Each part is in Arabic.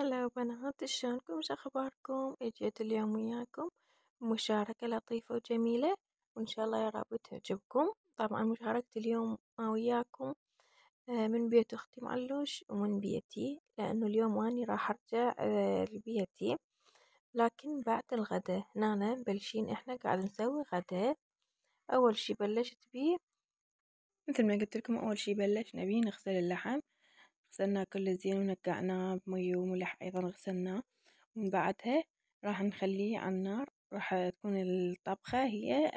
هلا بنات، شلونكم؟ شو اخباركم؟ جيت اليوم وياكم مشاركة لطيفة وجميلة، وان شاء الله يا رب تعجبكم. طبعا مشاركة اليوم ما وياكم من بيت اختي معلوش ومن بيتي، لانه اليوم اني راح ارجع لبيتي، لكن بعد الغداء هنا مبلشين احنا قاعد نسوي غداء. اول شي بلشت بيه مثل ما قلت لكم، اول شي بلشنا بيه نغسل اللحم. غسلناه كله زين ونقعناه بمي وملح، أيضا غسلناه. ومن بعدها راح نخليه على النار. راح تكون الطبخة هي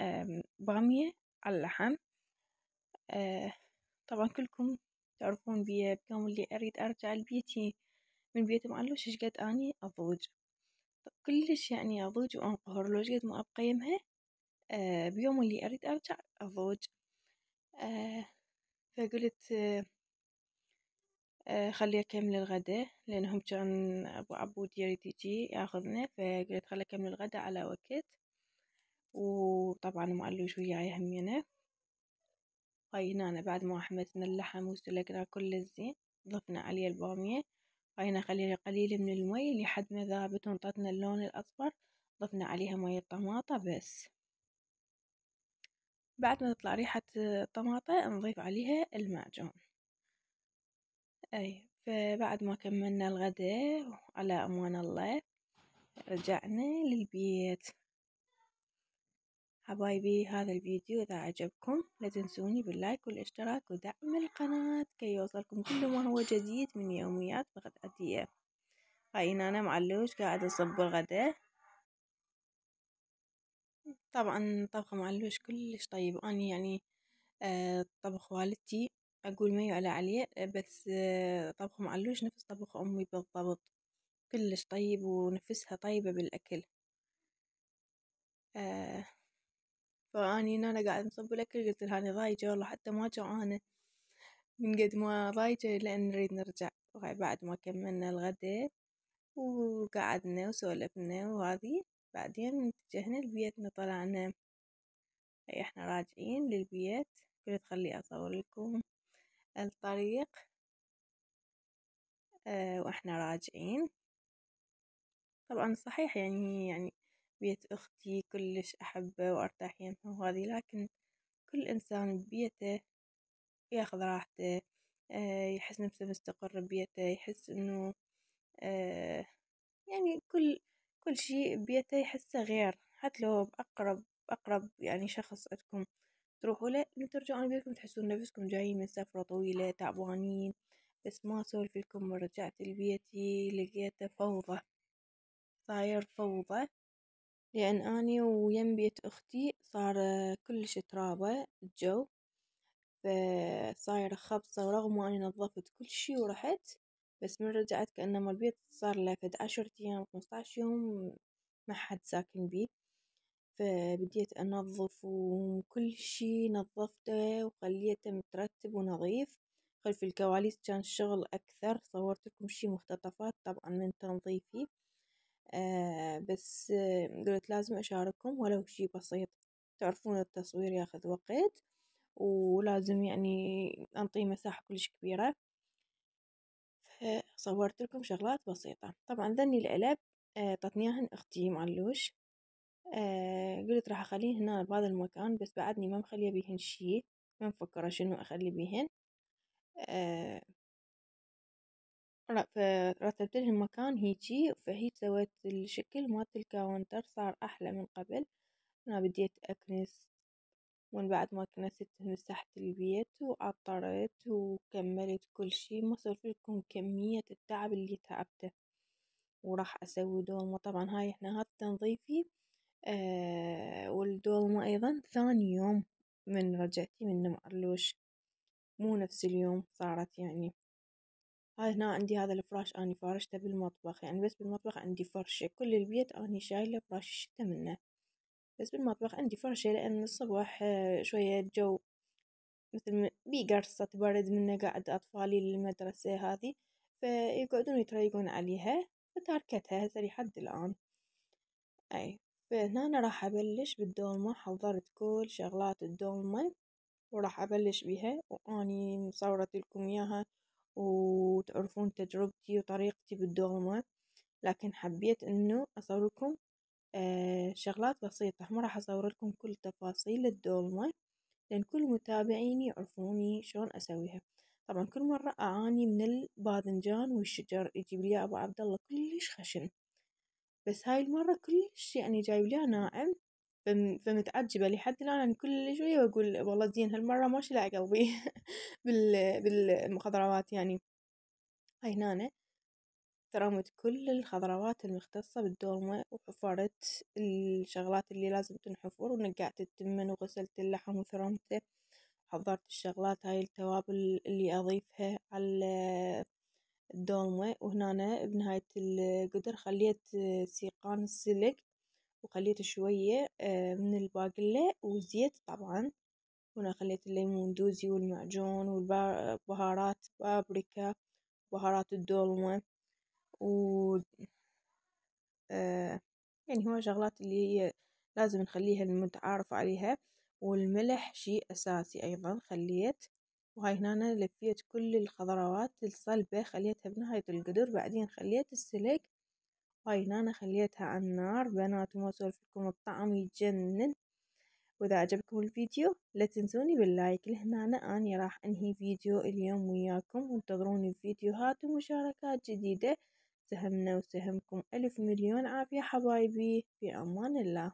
بامية على اللحم. طبعا كلكم تعرفون بيه بيوم اللي أريد أرجع لبيتي من بيت معلوش ايش قد أني أضوج، كلش يعني أضوج وأنقهر لو ايش قد ما أبقى يمها. بيوم اللي أريد أرجع أضوج. فقلت خلي أكمل الغدا، لأنهم كان أبو عبود يريد يجي ياخذنا، فقلت خلي أكمل الغدا على وقت. وطبعا معلوش وياي همينه. هاي هنا بعد ما حمسنا اللحم وسلقنا كل زين، ضفنا عليه البامية. هاي هنا خلينا قليل من المي لحد ما ذابت وانطتنا اللون الأصفر. ضفنا عليها مية طماطة بس. بعد ما تطلع ريحة الطماطة نضيف عليها المعجون. أي فبعد ما كملنا الغداء على أمان الله رجعنا للبيت. حبايبي، هذا الفيديو إذا عجبكم لا تنسوني باللايك والاشتراك ودعم القناة كي يوصلكم كل ما هو جديد من يوميات بغدادية. هاي أنا معلوش قاعدة أصب الغداء. طبعا طبخ معلوش كلش طيب، أني يعني طبخ والدتي أقول ما يعلى عليه، بس طبخ معلوش نفس طبخ أمي بالضبط، كلش طيب ونفسها طيبة بالأكل. فأني أنا قاعدة نصب الأكل قلت لها أنا ضايجة والله، حتى ما جوعانة من قد ما ضايجة، لأن نريد نرجع. وهاي بعد ما كملنا الغداء وقعدنا وسولفنا وهذي، بعدين اتجهنا لبيتنا طلعنا. هاي احنا راجعين للبيت. قلت خلي أصور لكم الطريق واحنا راجعين. طبعا صحيح يعني بيت أختي كلش أحبه وأرتاح يمها وهذي، لكن كل إنسان ببيته ياخذ راحته، يحس نفسه مستقر ببيته، يحس إنه يعني كل شيء ببيته يحسه غير. حتى لو بأقرب يعني شخص عندكم تروحوا له، من ترجعون بيتكم تحسون نفسكم جايين من سفرة طويلة تعبانين. بس ما أسولف لكم، رجعت لبيتي لقيته فوضى، صاير فوضى، لأن أني ويم بيت أختي صار كلش ترابة الجو، فصايرة خبصة. ورغم أني نظفت كل شي ورحت، بس من رجعت كأنما البيت صار له فد 10 أيام 15 يوم ما حد ساكن بيه. فبديت أنظف وكل شي نظفته وخليته مترتب ونظيف. خلف الكواليس كان الشغل أكثر، صورت لكم شي مقتطفات طبعا من تنظيفي. بس قلت لازم أشارككم ولو شي بسيط. تعرفون التصوير ياخذ وقت، ولازم يعني أنطيه مساحة كلش كبيرة. فصورت لكم شغلات بسيطة. طبعا ذني العلب طتني إياهن أختي معلوش. قلت راح أخليه هنا بهذا المكان، بس بعدني ما مخليه بيهن شي، ما مفكرة شنو أخلي بيهن. فرتبت لهم مكان هيجي، فهي سويت الشكل مالت الكاونتر صار أحلى من قبل. أنا بديت أكنس، ومن بعد ما كنست مسحت البيت وعطرت وكملت كل شي. ما سولف لكم كمية التعب اللي تعبته. وراح أسوي دولمة. طبعا هاي احنا هذا تنظيفي. والدولمة أيضا ثاني يوم من رجعتي من معلوش، مو نفس اليوم صارت يعني. هاي هنا عندي هذا الفراش أني فارشته بالمطبخ، يعني بس بالمطبخ عندي فرشة، كل البيت أني شايلة فراش الشتا منه، بس بالمطبخ عندي فرشة لأن الصبح شوية الجو مثل بي قرصة برد منه، قاعد أطفالي للمدرسة هذه فيقعدون يتريقون عليها، فتاركتها هسه لحد الآن. أي فهنا أنا راح أبلش بالدولمة. حضرت كل شغلات الدولمة وراح أبلش بيها، وأني مصورت لكم إياها وتعرفون تجربتي وطريقتي بالدولمة، لكن حبيت إنه أصور لكم شغلات بسيطة، ما راح أصور لكم كل تفاصيل الدولمة لأن كل متابعيني يعرفوني شلون أسويها. طبعا كل مرة أعاني من الباذنجان والشجر يجيب لي أبو عبد الله كلش خشن، بس هاي المرة كلش يعني جايب لي ناعم. فمتعجبة لحد الآن أنا كل شوية وأقول والله زين هالمرة ما شلع قلبي بالخضروات يعني. هاي هنا ترمت كل الخضروات المختصة بالدولمة وحفرت الشغلات اللي لازم تنحفر، ونقعت التمن وغسلت اللحم وثرمته، حضرت الشغلات هاي التوابل اللي أضيفها على الدولمة. وهنا بنهاية القدر خليت سيقان السلق، وخليت شوية من الباقلة وزيت طبعا. هنا خليت الليمون دوزي والمعجون والبهارات بابريكا، بهارات الدولمة، و يعني هو شغلات اللي هي لازم نخليها المتعارف عليها. والملح شيء أساسي أيضا خليت. وهاي هنا لفيت كل الخضروات الصلبة خليتها بنهاية القدر، بعدين خليت السلق. وهاي هنا خليتها على النار بنات، وما أسولف لكم الطعم يجنن. وإذا عجبكم الفيديو لا تنسوني باللايك. لهنا أني راح أنهي فيديو اليوم وياكم، وانتظروني بفيديوهات ومشاركات جديدة. سهمنا وسهمكم ألف مليون عافية حبايبي، في أمان الله.